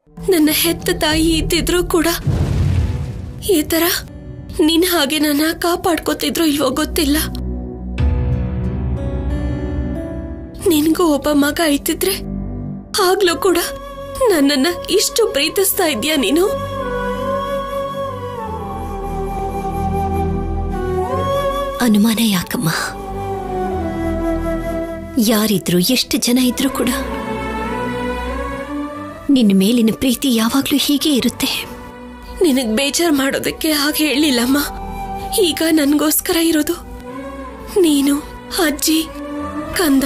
ನನ್ನ ಹೆತ್ತ ತಾಯಿ ಇದ್ದಿದ್ರು ಕೂಡ ಈ ತರ ನಿನ್ ಹಾಗೆ ನನ್ನ ಕಾಪಾಡ್ಕೋತಿದ್ರು ಇಲ್ವೋ ಗೊತ್ತಿಲ್ಲ. ನಿನ್ಗೂ ಒಬ್ಬ ಮಗ ಇದ್ದಿದ್ರೆ ಆಗ್ಲೂ ಕೂಡ ನನ್ನನ್ನ ಇಷ್ಟು ಪ್ರೀತಿಸ್ತಾ ಇದ್ಯಾ ನೀನು? ಅನುಮಾನ ಯಾಕಮ್ಮ? ಯಾರಿದ್ರು ಎಷ್ಟು ಜನ ಇದ್ರು ಕೂಡ ನಿನ್ನ ಮೇಲಿನ ಪ್ರೀತಿ ಯಾವಾಗ್ಲೂ ಹೀಗೆ ಇರುತ್ತೆ. ನಿನಗ್ ಬೇಜಾರ್ ಮಾಡೋದಕ್ಕೆ ಹಾಗೆ ಹೇಳಿಲ್ಲಮ್ಮ. ಈಗ ನನ್ಗೋಸ್ಕರ ಇರೋದು ನೀನು, ಅಜ್ಜಿ, ಕಂದ.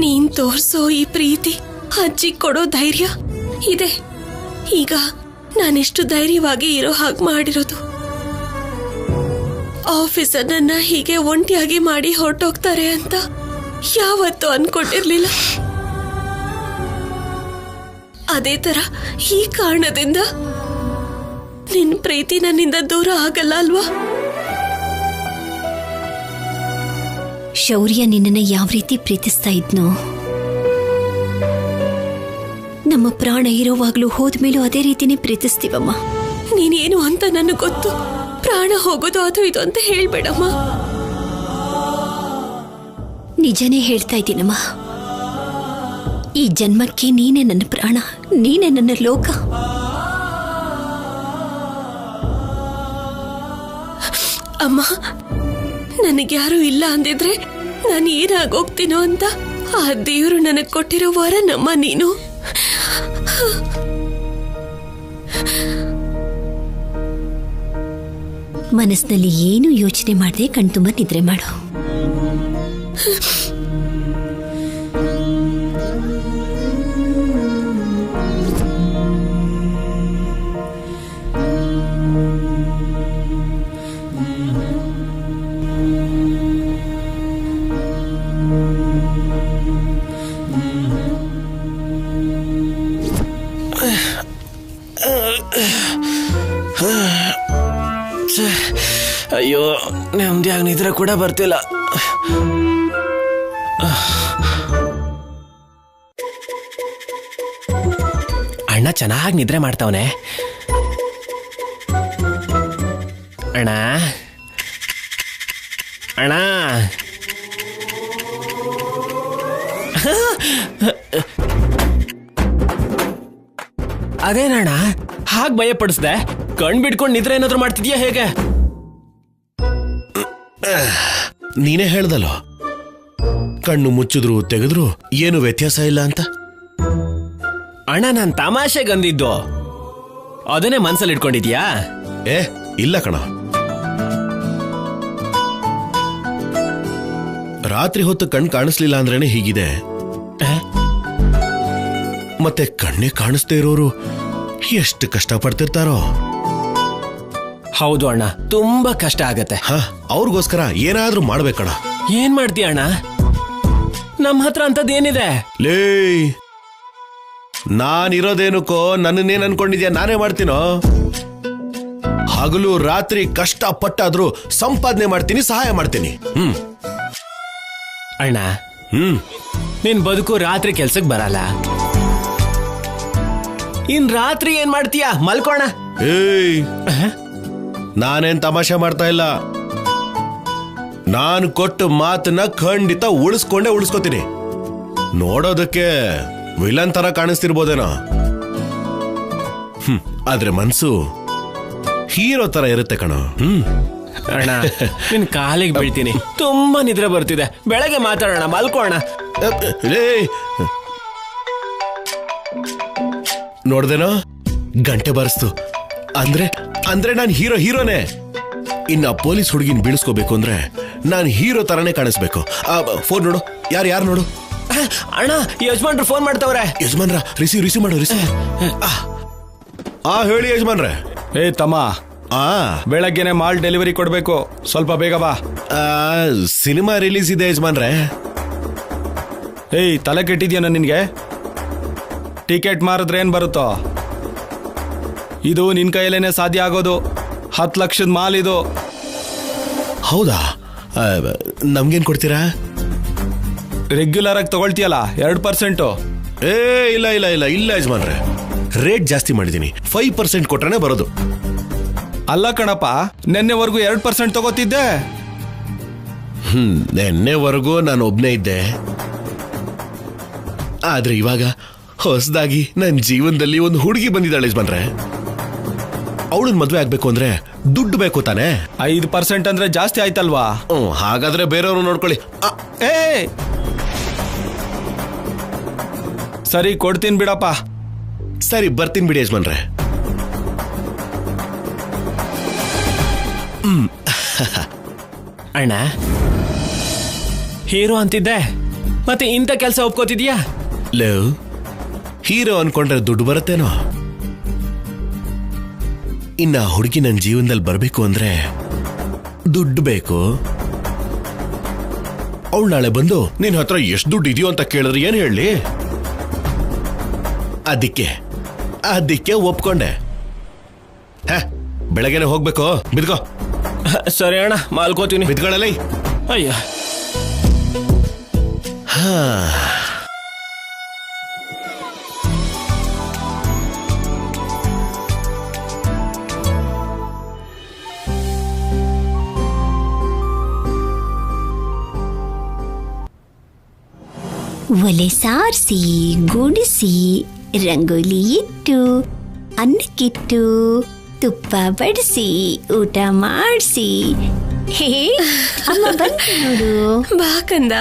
ನೀನ್ ತೋರ್ಸೋ ಈ ಪ್ರೀತಿ, ಅಜ್ಜಿ ಕೊಡೋ ಧೈರ್ಯ ಇದೆ ಈಗ ನಾನೆಷ್ಟು ಧೈರ್ಯವಾಗಿ ಇರೋ ಹಾಗೆ ಮಾಡಿರೋದು. ಆಫೀಸನ್ನ ಹೀಗೆ ಒಂಟಿಯಾಗಿ ಮಾಡಿ ಹೊರಟೋಗ್ತಾರೆ ಅಂತ ಯಾವತ್ತೂ ಅನ್ಕೊಂಡಿರ್ಲಿಲ್ಲ. ಅದೇ ತರ ಈ ಕಾರಣದಿಂದ ನಿನ್ ಪ್ರೀತಿ ನನ್ನಿಂದ ದೂರ ಆಗಲ್ಲ ಅಲ್ವಾ? ಶೌರ್ಯ ನಿನ್ನನ್ನ ಯಾವ ರೀತಿ ಪ್ರೀತಿಸ್ತಾ ಇದ್ನೋ, ನಮ್ಮ ಪ್ರಾಣ ಇರೋವಾಗ್ಲೂ ಹೋದ್ಮೇಲೂ ಅದೇ ರೀತಿನೇ ಪ್ರೀತಿಸ್ತೀವಮ್ಮ. ನೀನೇನು ಅಂತ ನನಗೆ ಗೊತ್ತು. ಪ್ರಾಣ ಹೋಗೋದು ಅದು ಇದು ಅಂತ ಹೇಳ್ಬೇಡಮ್ಮ. ನಿಜನೇ ಹೇಳ್ತಾ ಇದ್ದೀನಮ್ಮ. ಈ ಜನ್ಮಕ್ಕೆ ನೀನೇ ನನ್ನ ಪ್ರಾಣ, ನೀನೇ ನನ್ನ ಲೋಕ. ಅಮ್ಮ, ನನಗ್ಯಾರು ಇಲ್ಲ ಅಂದಿದ್ರೆ ನಾನು ಏನಾಗೋಗ್ತೀನೋ ಅಂತ ಆ ದೇವರು ನನಗೆ ಕೊಟ್ಟಿರೋ ವರ ನಮ್ಮ ನೀನು. ಮನಸ್ಸಿನಲ್ಲಿ ಏನು ಯೋಚನೆ ಮಾಡದೆ ಕಣ್ತುಂಬ ನಿದ್ರೆ ಮಾಡು. ಅಯ್ಯೋ, ನೆಮ್ಮದಿಯಾಗಿ ನಿದ್ರೆ ಕೂಡ ಬರ್ತಿಲ್ಲ. ಅಣ್ಣ ಚೆನ್ನಾಗಿ ನಿದ್ರೆ ಮಾಡ್ತಾವನೆ. ಅಣ್ಣ ಅಣ್ಣ ಅದೇನಣ್ಣ ಹಾಗೆ ಭಯ ಪಡಿಸ್ದೆ? ಕಣ್ ಬಿಡ್ಕೊಂಡು ನಿದ್ರೆ ಏನಾದ್ರು ಮಾಡ್ತಿದ್ಯಾ ಹೇಗೆ? ನೀನೇ ಹೇಳ್ದಲ್ಲೋ, ಕಣ್ಣು ಮುಚ್ಚಿದ್ರು ತೆಗೆದ್ರು ಏನು ವ್ಯತ್ಯಾಸ ಇಲ್ಲ ಅಂತ. ಅಣ್ಣ, ನಾನ್ ತಮಾಷೆಗಂದಿದ್ದು, ಅದನ್ನೇ ಮನ್ಸಲ್ಲಿ ಇಟ್ಕೊಂಡಿದ್ಯಾ? ಇಲ್ಲ ಕಣ. ರಾತ್ರಿ ಹೊತ್ತು ಕಣ್ ಕಾಣಿಸ್ಲಿಲ್ಲ ಅಂದ್ರೇನೆ ಹೀಗಿದೆ. ಮತ್ತೆ ಕಣ್ಣೇ ಕಾಣಿಸ್ದೇ ಇರೋರು ಎಷ್ಟು ಕಷ್ಟ ಪಡ್ತಿರ್ತಾರೋ. ಹೌದು ಅಣ್ಣ, ತುಂಬಾ ಕಷ್ಟ ಆಗತ್ತೆ. ಅವ್ರಿಗೋಸ್ಕರ ಏನಾದ್ರೂ ಮಾಡ್ಬೇಕಣ್ಣ. ಏನ್ ಮಾಡ್ತೀಯ ಅಣ್ಣ? ನಮ್ಮ ಹತ್ರ ಅಂತದ್ದೇನಿದೆ? ಲೇ, ನಾನಿರೋದೇನಕ್ಕೋ ನನ್ನನ್ನೇನ್ ಅನ್ಕೊಂಡಿದ್ಯಾ? ನಾನೇ ಮಾಡ್ತೀನೋ. ಹಗಲು ರಾತ್ರಿ ಕಷ್ಟ ಪಟ್ಟಾದ್ರೂ ಸಂಪಾದನೆ ಮಾಡ್ತೀನಿ, ಸಹಾಯ ಮಾಡ್ತೀನಿ. ಅಣ್ಣ, ನಿನ್ ಬದುಕು ರಾತ್ರಿ ಕೆಲ್ಸಕ್ ಬರಲ್ಲ. ಇನ್ ರಾತ್ರಿ ಏನ್ ಮಾಡ್ತೀಯಾ? ಮಲ್ಕೋಣ. ನಾನೇನ್ ತಮಾಷೆ ಮಾಡ್ತಾ ಇಲ್ಲ. ನಾನು ಕೊಟ್ಟ ಮಾತನ್ನ ಖಂಡಿತ ಉಳಿಸ್ಕೋತೀನಿ. ನೋಡೋದಕ್ಕೆ ವಿಲನ್ ತರ ಕಾಣಿಸ್ತಿರ್ಬೋದೇನೋ, ಆದ್ರೆ ಮನ್ಸು ಹೀರೋ ತರ ಇರುತ್ತೆ ಕಣೋ. ಅಣ್ಣ, ನಿನ್ ಕಾಲಿಗೆ ಬೀಳ್ತೀನಿ. ತುಂಬಾ ನಿದ್ರೆ ಬರ್ತಿದೆ. ಬೆಳಗ್ಗೆ ಮಾತಾಡೋಣ, ಮಲ್ಕೋಣ. ನೋಡ್ದೇನೋ, ಗಂಟೆ ಬಾರಿಸ್ತು. ಅಂದ್ರೆ ನಾನು ಹೀರೋನೇ. ಇನ್ನ ಪೊಲೀಸ್ ಹುಡುಗಿನ ಬೀಳಿಸ್ಕೋಬೇಕು ಅಂದ್ರೆ ನಾನು ಹೀರೋ ತರನೇ ಕಾಣಿಸ್ಬೇಕು. ಫೋನ್ ನೋಡು, ಯಾರು ನೋಡು. ಅಣ್ಣ, ಯಜಮಾನ್ರು ಫೋನ್ ಮಾಡ್ತಾವ್ರೆ. ಯಜಮಾನ್ರ? ರಿಸೀವ್ ಮಾಡು. ಹೇಳಿ ಯಜಮಾನ್ರೆ. ತಮ್ಮ, ಬೆಳಗ್ಗೆನೆ ಮಾಲ್ ಡೆಲಿವರಿ ಕೊಡ್ಬೇಕು, ಸ್ವಲ್ಪ ಬೇಗ ಬಾ. ಸಿನಿಮಾ ರಿಲೀಸ್ ಇದೆ ಯಜಮಾನ್ರೆ. ತಲೆ ಕೆಟ್ಟಿದ್ಯಾನ ನಿನ್ಗೆ? ಟಿಕೆಟ್ ಮಾರಿದ್ರೆ ಏನ್ ಬರುತ್ತೋ? ಇದು ನಿನ್ ಕೈಯಲ್ಲೇನೆ ಸಾಧ್ಯ ಆಗೋದು. 10 ಲಕ್ಷದ ಮಾಲ್ ಇದು. ಹೌದಾ? ನಮ್ಗೇನ್ ಕೊಡ್ತೀರಾ? ರೆಗ್ಯುಲರ್ ಆಗಿ ತಗೊಳ್ತೀಯಲ್ಲ 2%. ಏ ಇಲ್ಲ ಇಲ್ಲ ಇಲ್ಲ ಇಲ್ಲ ಯಜಮಾನ್ರೆ, ರೇಟ್ ಜಾಸ್ತಿ ಮಾಡಿದ್ದೀನಿ. 5% ಕೊಟ್ರೆ ಬರೋದು. ಅಲ್ಲ ಕಣಪ್ಪ, ನೆನ್ನೆವರೆಗೂ 2% ತಗೋತಿದ್ದೆ. ನೆನ್ನೆವರೆಗೂ ನಾನು ಒಬ್ನೇ ಇದ್ದೆ. ಆದ್ರೆ ಇವಾಗ ಹೊಸದಾಗಿ ನನ್ನ ಜೀವನದಲ್ಲಿ ಒಂದು ಹುಡುಗಿ ಬಂದಿದ್ದಾಳೆ ಯಜಮಾನ್ರೆ. ಅವಳನ್ನ ಮದ್ವೆ ಆಗ್ಬೇಕು ಅಂದ್ರೆ ದುಡ್ಡು ಬೇಕು ತಾನೆ. 5% ಅಂದ್ರೆ ಜಾಸ್ತಿ ಆಯ್ತಲ್ವಾ? ಹಾಗಾದ್ರೆ ಬೇರೆಯವರು ನೋಡ್ಕೊಳ್ಳಿ. ಏ ಸರಿ, ಕೊಡ್ತೀನಿ ಬಿಡಪ್ಪ. ಸರಿ, ಬರ್ತೀನಿ ಬಿಡಿ ಯಜಮಾನ್ರೆ. ಅಣ್ಣ, ಹೀರೋ ಅಂತಿದ್ದೆ, ಮತ್ತೆ ಇಂಥ ಕೆಲಸ ಒಪ್ಕೋತಿದ್ಯಾ? ಲವ್, ಹೀರೋ ಅನ್ಕೊಂಡ್ರೆ ದುಡ್ಡು ಬರುತ್ತೇನೋ? ಇನ್ನ ಹುಡುಗಿ ನನ್ನ ಜೀವನದಲ್ಲಿ ಬರಬೇಕು ಅಂದ್ರೆ ದುಡ್ಡು ಬೇಕು. ಅವಳು ನಾಳೆ ಬಂದು ನಿನ್ ಹತ್ರ ಎಷ್ಟು ದುಡ್ಡು ಇದೆಯೋ ಅಂತ ಕೇಳಿದ್ರೆ ಏನ್ ಹೇಳಿ? ಅದಕ್ಕೆ ಒಪ್ಕೊಂಡೆ. ಬೆಳಗ್ಗೆನೆ ಹೋಗ್ಬೇಕು, ಬಿದ್ಕೋ. ಸರಿ ಅಣ್ಣ, ಮಾಲ್ಕೋತೀನಿ. ಬಿದ್ಕೊಳ್ಳಲಿ. ಅಯ್ಯ, ಒಲೆ ಸಾರಿಸಿ ಗುಡಿಸಿ ರಂಗೋಲಿ ಇಟ್ಟು ಅನ್ನಕ್ಕಿಟ್ಟು ತುಪ್ಪ ಬಡಿಸಿ ಊಟ ಮಾಡಿಸಿ. ಹೇ ಅಮ್ಮ ಬಂತು ನೋಡು. ಬಾ ಕಂದ.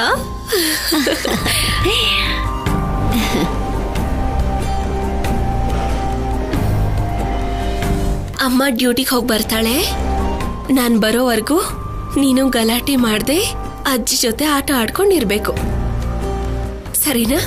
ಅಮ್ಮ ಡ್ಯೂಟಿಗೆ ಹೋಗಿ ಬರ್ತಾಳೆ. ನಾನು ಬರೋವರೆಗೂ ನೀನು ಗಲಾಟೆ ಮಾಡ್ದೆ ಅಜ್ಜಿ ಜೊತೆ ಆಟ ಆಡ್ಕೊಂಡಿರ್ಬೇಕು, ಸರಿನಾ?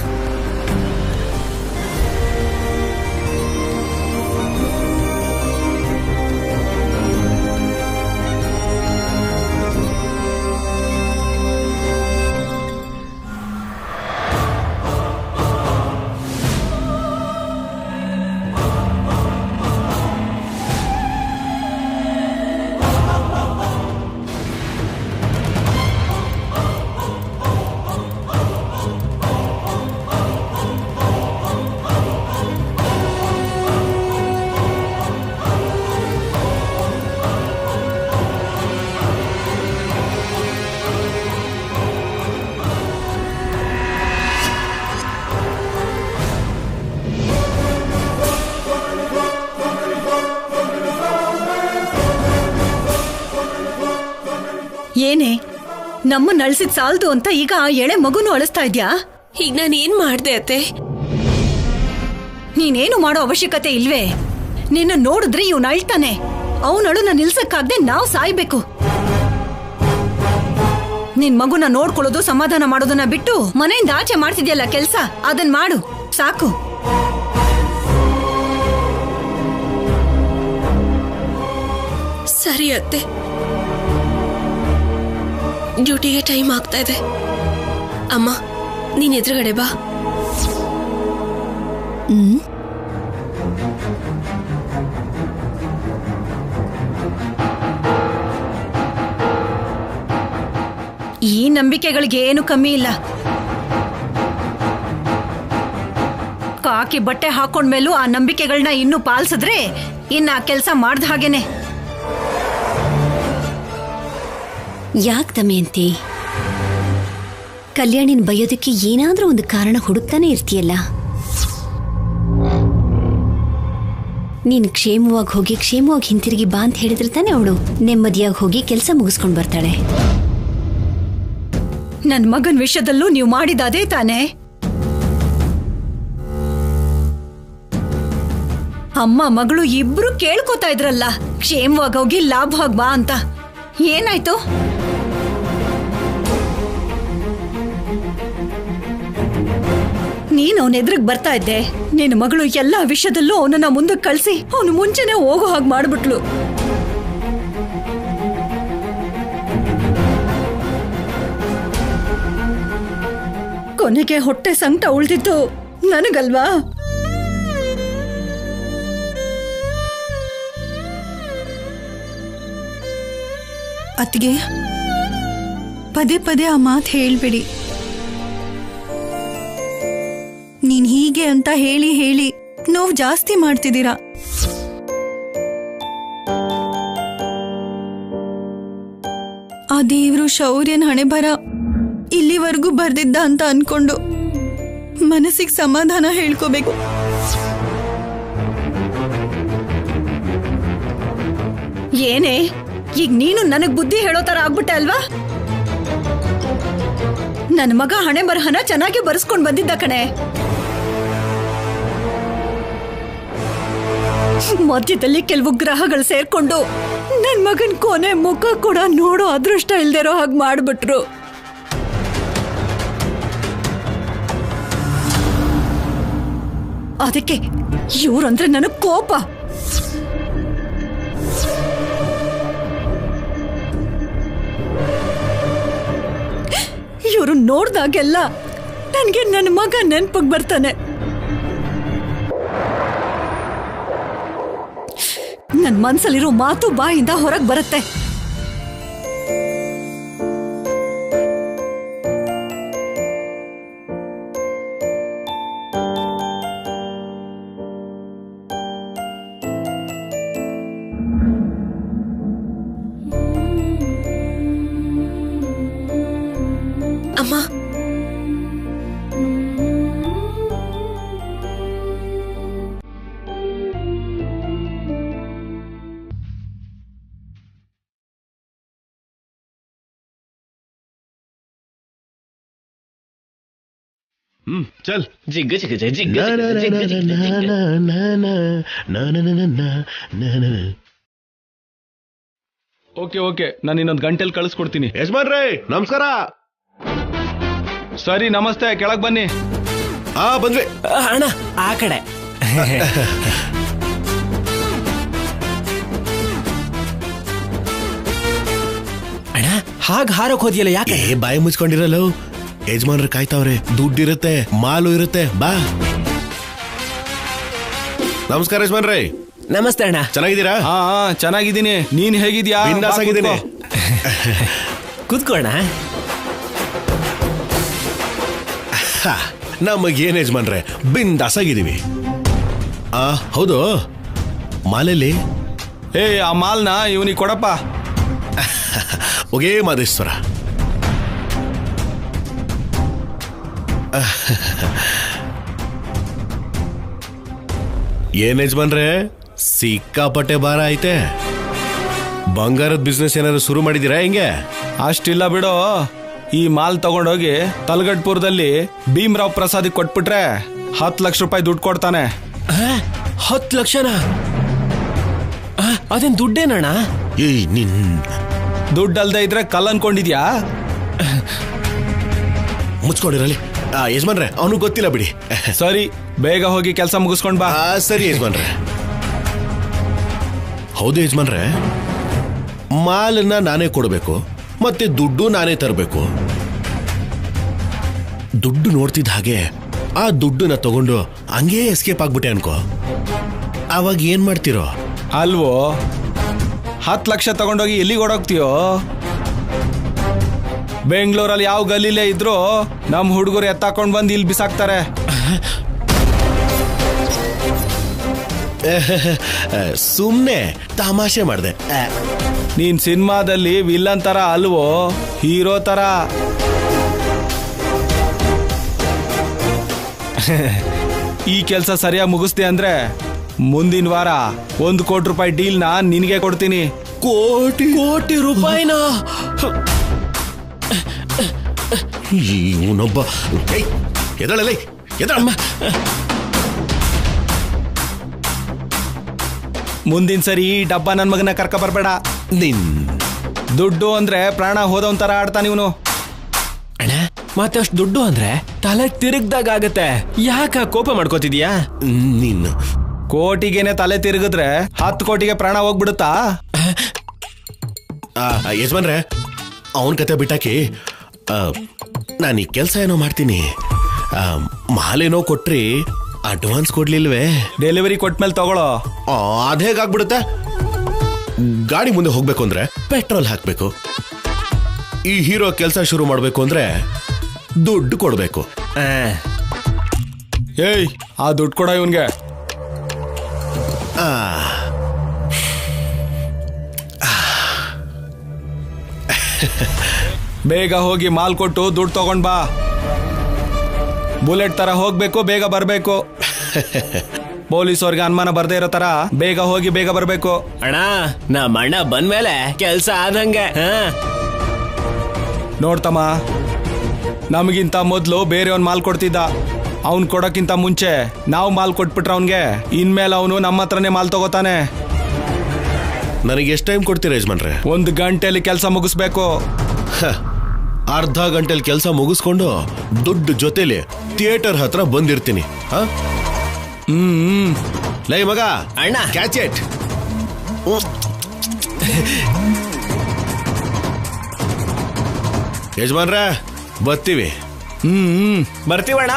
ಏನೇ ನಮ್ಮನ್ನ ಅಳಿಸಿದ್ ಸಾಲ್ದು ಅಂತ ಈಗ ಆ ಎಳೆ ಮಗುನು ಅಳಿಸ್ತಾ ಇದ್ಯಾ? ಈಗ ನಾನು ಏನ್ ಮಾಡ್ದೆ ಅತ್ತೆ? ನೀನೇನು ಮಾಡೋ ಅವಶ್ಯಕತೆ ಇಲ್ವೇ. ನಿನ್ನ ನೋಡಿದ್ರೆ ಇವ್ನ ಅಳ್ತಾನೆ. ಅವನಳುನ ನಿಲ್ಸಕ್ಕಾಗ್ದೆ ನಾವ್ ಸಾಯ್ಬೇಕು. ನಿನ್ ಮಗುನ ನೋಡ್ಕೊಳ್ಳೋದು ಸಮಾಧಾನ ಮಾಡೋದನ್ನ ಬಿಟ್ಟು ಮನೆಯಿಂದ ಆಚೆ ಮಾಡ್ತಿದ್ಯಲ್ಲ ಕೆಲ್ಸ, ಅದನ್ ಮಾಡು ಸಾಕು. ಸರಿ ಅತ್ತೆ, ಡ್ಯೂಟಿಗೆ ಟೈಮ್ ಆಗ್ತಾ ಇದೆ. ಅಮ್ಮ, ನೀನ್ ಎದುರುಗಡೆ ಬಾ. ಈ ನಂಬಿಕೆಗಳಿಗೆ ಏನು ಕಮ್ಮಿ ಇಲ್ಲ. ಕಾಕಿ ಬಟ್ಟೆ ಹಾಕೊಂಡ್ಮೇಲೂ ಆ ನಂಬಿಕೆಗಳನ್ನ ಇನ್ನೂ ಪಾಲಿಸಿದ್ರೆ ಇನ್ನ ಆ ಕೆಲಸ ಮಾಡ್ದ ಹಾಗೇನೆ. ಯಾಕೆ ದಮಯಂತಿ, ಕಲ್ಯಾಣಿನ ಬೈಯೋದಕ್ಕೆ ಏನಾದ್ರೂ ಒಂದು ಕಾರಣ ಹುಡುಕ್ತಾನೆ ಇರ್ತೀಯಲ್ಲ. ನೀನ್ ಕ್ಷೇಮವಾಗಿ ಹೋಗಿ ಕ್ಷೇಮವಾಗಿ ಹಿಂತಿರುಗಿ ಬಾ ಅಂತ ಹೇಳಿದ್ರೆ ತಾನೆ ಅವಳು ನೆಮ್ಮದಿಯಾಗಿ ಹೋಗಿ ಕೆಲಸ ಮುಗಿಸ್ಕೊಂಡು ಬರ್ತಾಳೆ. ನನ್ ಮಗನ್ ವಿಷಯದಲ್ಲೂ ನೀವು ಮಾಡಿದ ಅದೇ ತಾನೆ. ಅಮ್ಮ ಮಗಳು ಇಬ್ರು ಕೇಳ್ಕೊತಾ ಇದ್ರಲ್ಲ ಕ್ಷೇಮವಾಗಿ ಹೋಗಿ ಲಾಭವಾಗಿ ಬಾ ಅಂತ. ಏನಾಯ್ತು? ನೀನ್ ಅವನ ಎದುರಿಗೆ ಬರ್ತಾ ಇದ್ದೆ. ನಿನ್ನ ಮಗಳು ಎಲ್ಲಾ ವಿಷಯದಲ್ಲೂ ಅವನನ್ನ ಮುಂದಕ್ಕೆ ಕಳಿಸಿ ಅವನು ಮುಂಚೆನೆ ಹೋಗೋ ಹಾಗೆ ಮಾಡ್ಬಿಟ್ಲು. ಕೊನೆಗೆ ಹೊಟ್ಟೆ ಸಂಕಟ ಉಳ್ದಿತ್ತು ನನಗಲ್ವಾ? ಅತ್ತಿಗೆ, ಪದೇ ಪದೇ ಆ ಮಾತು ಹೇಳ್ಬೇಡಿ. ಹೀಗೆ ಅಂತ ಹೇಳಿ ಹೇಳಿ ನೋವು ಜಾಸ್ತಿ ಮಾಡ್ತಿದ್ದೀರಾ. ಆ ದೇವ್ರು ಶೌರ್ಯನ್ ಹಣೆ ಬರ ಇಲ್ಲಿವರೆಗೂ ಬರ್ದಿದ್ದ ಅಂತ ಅನ್ಕೊಂಡು ಮನಸ್ಸಿಗೆ ಸಮಾಧಾನ ಹೇಳ್ಕೋಬೇಕು. ಏನೇ ಈಗ ನೀನು ನನಗ್ ಬುದ್ಧಿ ಹೇಳೋ ತರ ಆಗ್ಬಿಟ್ಟೆ ಅಲ್ವಾ? ನನ್ನ ಮಗ ಹಣೆ ಬರಹನ ಚೆನ್ನಾಗಿ ಬರ್ಸ್ಕೊಂಡ್ ಬಂದಿದ್ದ ಕಣೆ. ಮಧ್ಯದಲ್ಲಿ ಕೆಲವು ಗ್ರಹಗಳು ಸೇರ್ಕೊಂಡು ನನ್ ಮಗನ್ ಕೊನೆ ಮುಖ ಕೂಡ ನೋಡೋ ಅದೃಷ್ಟ ಇಲ್ದಿರೋ ಹಾಗೆ ಮಾಡ್ಬಿಟ್ರು. ಅದಕ್ಕೆ ಇವ್ರಂದ್ರೆ ನನಗ್ ಕೋಪ. ಇವರು ನೋಡ್ದಾಗೆಲ್ಲ ನನ್ಗೆ ನನ್ನ ಮಗ ನೆನ್ಪಗ್ ಬರ್ತಾನೆ. ನನ್ ಮನ್ಸಲ್ಲಿರೋ ಮಾತು ಬಾಯಿಂದ ಹೊರಗ್ ಬರುತ್ತೆ. ಅಮ್ಮ, ಚಲ್. ಜಿಗ್ಗ ಜಿಗ್ಗ ಜಿಗ್ಗ ಓಕೆ ಓಕೆ, ನಾನು ಇನ್ನೊಂದು ಗಂಟೆಲಿ ಕಳಿಸ್ಕೊಡ್ತೀನಿ. ಯಜಮಾನ್ರೇ ನಮಸ್ಕಾರ. ಸರಿ ನಮಸ್ತೆ, ಕೆಳಗ್ ಬನ್ನಿ. ಬಂದ್ವಿ. ಅಣ್ಣ ಆ ಕಡೆ. ಅಣ್ಣ ಹಾಗೆ ಹಾರಕ್ ಹೋದಿಯಲ್ಲ ಯಾಕೆ? ಬಾಯಿ ಮುಚ್ಕೊಂಡಿರಲ್ಲ, ಯಜಮಾನ್ರು ಕಾಯ್ತಾವ್ರೆ. ದುಡ್ಡಿರುತ್ತೆ, ಮಾಲು ಇರುತ್ತೆ, ಬಾ. ನಮಸ್ಕಾರ ಯಜಮಾನ್ರೇ. ನಮಸ್ತೆ ಅಣ್ಣ. ಚೆನ್ನಾಗಿದ್ದೀರಾ? ಹಾ ಚೆನ್ನಾಗಿದ್ದೀನಿ. ನೀನ್ ಹೇಗಿದ್ಯಾ? ಬಿಂದಾಸ್ ಆಗಿದ್ದೀನಿ. ಕೂತ್ಕೋಣ. ನಮಗೇನ್ ಯಜಮಾನ್ರೆ, ಬಿಂದಾಸ್ ಆಗಿದ್ದೀವಿ. ಹೌದು, ಮಾಲೆಲ್ಲಿ? ಆ ಮಾಲ್ನ ಇವನಿಗೆ ಕೊಡಪ್ಪ. ಒಗೇ ಮಾದೇಶ್ವರ. ಏನ್ ಯಜಮಾನ್ರೆ, ಸಿಕ್ಕಾಪಟ್ಟೆ ಭಾರ ಐತೆ. ಬಂಗಾರದ ಬಿಸ್ನೆಸ್ ಏನಾದ್ರು ಶುರು ಮಾಡಿದೀರಾ ಹಿಂಗೆ? ಅಷ್ಟಿಲ್ಲ ಬಿಡು. ಈ ಮಾಲ್ ತಗೊಂಡೋಗಿ ತಲಗಡ್ಪುರದಲ್ಲಿ ಭೀಮ್ರಾವ್ ಪ್ರಸಾದ್ ಕೊಟ್ಬಿಟ್ರೆ 10 ಲಕ್ಷ ರೂಪಾಯಿ ದುಡ್ಡು ಕೊಡ್ತಾನೆ. 10 ಲಕ್ಷನಾ? ಅದೇನ್ ದುಡ್ಡೇನಣ್ಣ? ದುಡ್ಡು ಅಲ್ದೇ ಇದ್ರೆ ಕಲ್ ಅನ್ಕೊಂಡಿದ್ಯಾ? ಮುಚ್ಕೊಂಡಿರಲಿ ಯಜಮಾನ್ರೆ, ಅವನು ಗೊತ್ತಿಲ್ಲ ಬಿಡಿ. ಸರಿ, ಬೇಗ ಹೋಗಿ ಕೆಲಸ ಮುಗಿಸ್ಕೊಂಡ್ ಬಾ. ಸರಿ ಯಜಮಾನ್ರೆ. ಹೌದು ಯಜಮಾನ್ರೆ, ಮಾಲನ್ನ ನಾನೇ ಕೊಡಬೇಕು, ಮತ್ತೆ ದುಡ್ಡು ನಾನೇ ತರಬೇಕು. ದುಡ್ಡು ನೋಡ್ತಿದ್ದ ಹಾಗೆ ಆ ದುಡ್ಡನ್ನ ತಗೊಂಡು ಹಂಗೇ ಎಸ್ಕೇಪ್ ಆಗ್ಬಿಟ್ಟೆ ಅನ್ಕೋ. ಅವಾಗ ಏನ್ ಮಾಡ್ತಿರೋ? ಅಲ್ವೋ, 10 ಲಕ್ಷ ತಗೊಂಡೋಗಿ ಎಲ್ಲಿಗೆ ಓಡೋಗ್ತೀಯೋ? ಬೆಂಗಳೂರಲ್ಲಿ ಯಾವ ಗಲೀಲೇ ಇದ್ರು ನಮ್ ಹುಡುಗರು ಎತ್ತಾಕೊಂಡ್ ಬಂದು ಇಲ್ಲಿ ಬಿಸಾಕ್ತಾರೆ. ಸುಮ್ನೆ ತಮಾಷೆ ಮಾಡ್ದೆ. ನೀನ್ ಸಿನಿಮಾದಲ್ಲಿ ವಿಲ್ಲನ್ ತರ ಅಲ್ವೋ, ಹೀರೋ ತರ. ಈ ಕೆಲಸ ಸರಿಯಾಗಿ ಮುಗಿಸ್ದೆ ಅಂದ್ರೆ ಮುಂದಿನ ವಾರ 1 ಕೋಟಿ ರೂಪಾಯಿ ಡೀಲ್ನ ನಿನಗೆ ಕೊಡ್ತೀನಿ. ಕೋಟಿ ರೂಪಾಯಿನ? ಇವನೊಬ್ಬ. ಎದಳಲ್ಲ, ಎದಳಮ್ಮ. ಮುಂದಿನ ಸರಿ ಈ ಡಬ್ಬ ನನ್ ಮಗನ ಕರ್ಕ ಬರ್ಬೇಡ. ದುಡ್ಡು ಅಂದ್ರೆ ಪ್ರಾಣ ಹೋದವನ್ ತರ ಆಡ್ತಾನ ಇವನು. ಅಣ್ಣ, ಮತ್ತೆ ಅಷ್ಟು ದುಡ್ಡು ಅಂದ್ರೆ ತಲೆ ತಿರುಗ್ದಾಗ ಆಗತ್ತೆ. ಯಾಕ ಕೋಪ ಮಾಡ್ಕೋತಿದ್ಯಾ? ನೀನು ಕೋಟಿಗೇನೆ ತಲೆ ತಿರುಗಿದ್ರೆ 10 ಕೋಟಿಗೆ ಪ್ರಾಣ ಹೋಗ್ಬಿಡುತ್ತಾ? ಯಜಮಾನ್ರೆ, ಅವನ್ ಕತೆ ಬಿಟ್ಟಾಕಿ ನಾನು ಈ ಕೆಲಸ ಏನೋ ಮಾಡ್ತೀನಿ. ಮಾಲೇನೋ ಕೊಟ್ರಿ, ಅಡ್ವಾನ್ಸ್ ಕೊಡ್ಲಿಲ್ವೇ? ಡೆಲಿವರಿ ಕೊಟ್ಮೇಲೆ ತಗೊಳ್ಳೋ. ಅದೇಗಾಗ್ಬಿಡುತ್ತೆ. ಗಾಡಿ ಮುಂದೆ ಹೋಗ್ಬೇಕು ಅಂದ್ರೆ ಪೆಟ್ರೋಲ್ ಹಾಕ್ಬೇಕು. ಈ ಹೀರೋ ಕೆಲಸ ಶುರು ಮಾಡ್ಬೇಕು ಅಂದ್ರೆ ದುಡ್ಡು ಕೊಡ್ಬೇಕು. ಏಯ್, ಆ ದುಡ್ಡು ಕೊಡ ಇವನ್ಗೆ. ಬೇಗ ಹೋಗಿ ಮಾಲ್ ಕೊಟ್ಟು ದುಡ್ಡು ತಗೊಂಡ್ ಬಾ. ಬುಲೆಟ್ ತರ ಹೋಗ್ಬೇಕು, ಬೇಗ ಬರ್ಬೇಕು. ಪೊಲೀಸವ್ರಿಗೆ ಅನುಮಾನ ಬರ್ದೇ ಇರೋ ತರ ಬೇಗ ಹೋಗಿ ಬೇಗ ಬರ್ಬೇಕು. ಅಣ್ಣ ನಮ್ಮ ಅಣ್ಣ ಬಂದ್ಮೇಲೆ ಕೆಲ್ಸ ಆದಂಗೆ. ನೋಡ್ತಮ್ಮ, ನಮಗಿಂತ ಮೊದ್ಲು ಬೇರೆಯವನ್ ಮಾಲ್ ಕೊಡ್ತಿದ್ದ. ಅವ್ನ್ ಕೊಡಕ್ಕಿಂತ ಮುಂಚೆ ನಾವು ಮಾಲ್ ಕೊಟ್ಬಿಟ್ರೆ ಅವನ್ಗೆ ಇನ್ಮೇಲೆ ಅವನು ನಮ್ಮ ಹತ್ರನೇ ಮಾಲ್ ತಗೋತಾನೆ. ನನಗೆ ಎಷ್ಟು ಟೈಮ್ ಕೊಡ್ತೀರಾ ಯಜಮಾನ್ರೆ? 1 ಗಂಟೆಯಲ್ಲಿ ಕೆಲಸ ಮುಗಿಸ್ಬೇಕು. ಅರ್ಧ ಗಂಟೆಲಿ ಕೆಲಸ ಮುಗಿಸ್ಕೊಂಡು ದುಡ್ಡು ಜೊತೆಲಿ ಥಿಯೇಟರ್ ಹತ್ರ ಬಂದಿರ್ತೀನಿ. ಲೈ ಮಗ, ಅಣ್ಣ ಕ್ಯಾಚ್ ಇಟ್. ಯಜಮಾನ್ರ ಬರ್ತೀವಿ. ಬರ್ತೀವಣ್ಣ.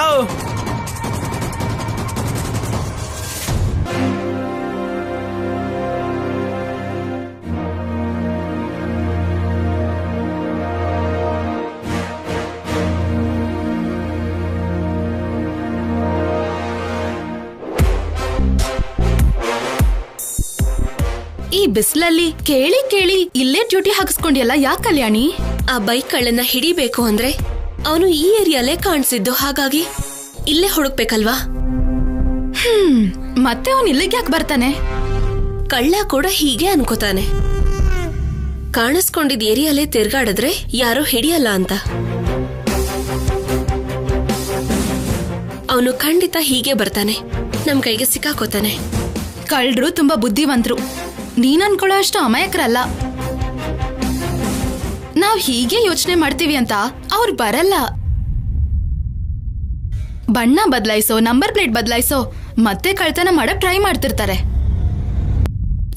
ಈ ಬಿಸಿಲಲ್ಲಿ ಕೇಳಿ ಕೇಳಿ ಇಲ್ಲೇ ಡ್ಯೂಟಿ ಹಾಕಿಸ್ಕೊಂಡಿಯಲ್ಲ, ಯಾಕೆ ಕಲ್ಯಾಣಿ? ಆ ಬೈಕ್ ಕಳ್ಳನ್ನ ಹಿಡಿಬೇಕು ಅಂದ್ರೆ ಅವನು ಈ ಏರಿಯಾಲೇ ಕಾಣಿಸಿದ್ದು, ಹಾಗಾಗಿ ಇಲ್ಲೇ ಹುಡುಕ್ಬೇಕಲ್ವಾ? ಮತ್ತೆ ಅವನ್ ಇಲ್ಲಿಗೆ ಯಾಕೆ ಬರ್ತಾನೆ? ಕಳ್ಳ ಕೂಡ ಹೀಗೆ ಅನ್ಕೋತಾನೆ, ಕಾಣಿಸ್ಕೊಂಡಿದ್ ಏರಿಯಾಲೇ ತಿರ್ಗಾಡಿದ್ರೆ ಯಾರೋ ಹಿಡಿಯಲ್ಲ ಅಂತ. ಅವನು ಖಂಡಿತ ಹೀಗೆ ಬರ್ತಾನೆ, ನಮ್ ಕೈಗೆ ಸಿಕ್ಕಾಕೋತಾನೆ. ಕಳ್ಳರು ತುಂಬಾ ಬುದ್ಧಿವಂತರು, ನೀನ್ ಅನ್ಕೊಳ್ಳೋ ಅಷ್ಟು ಅಮಾಯಕರಲ್ಲ. ನಾವ್ ಹೀಗೆ ಯೋಚನೆ ಮಾಡ್ತೀವಿ ಅಂತ ಅವ್ರು ಬರಲ್ಲ. ಬಣ್ಣ ಬದಲಾಯಿಸೋ, ನಂಬರ್ ಪ್ಲೇಟ್ ಬದಲಾಯಿಸೋ, ಮತ್ತೆ ಕಳ್ತನ ಮಾಡಕ್ ಟ್ರೈ ಮಾಡ್ತಿರ್ತಾರೆ.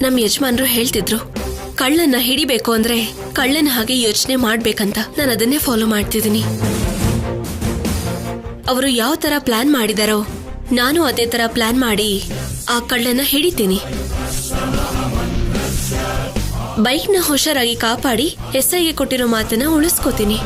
ನಮ್ ಯಜಮಾನ್ರು ಹೇಳ್ತಿದ್ರು, ಕಳ್ಳನ್ನ ಹಿಡಿಬೇಕು ಅಂದ್ರೆ ಕಳ್ಳನ ಹಾಗೆ ಯೋಚನೆ ಮಾಡ್ಬೇಕಂತ. ನಾನು ಅದನ್ನೇ ಫಾಲೋ ಮಾಡ್ತಿದ್ದೀನಿ. ಅವರು ಯಾವ ತರ ಪ್ಲಾನ್ ಮಾಡಿದಾರೋ ನಾನು ಅದೇ ತರ ಪ್ಲಾನ್ ಮಾಡಿ ಆ ಕಳ್ಳನ ಹಿಡಿತೀನಿ. ಬೈಕ್ನ ಹುಷಾರಾಗಿ ಕಾಪಾಡಿ ಎಸ್ಐಗೆ ಕೊಟ್ಟಿರೋ ಮಾತನ್ನ ಉಳಿಸ್ಕೋತೀನಿ.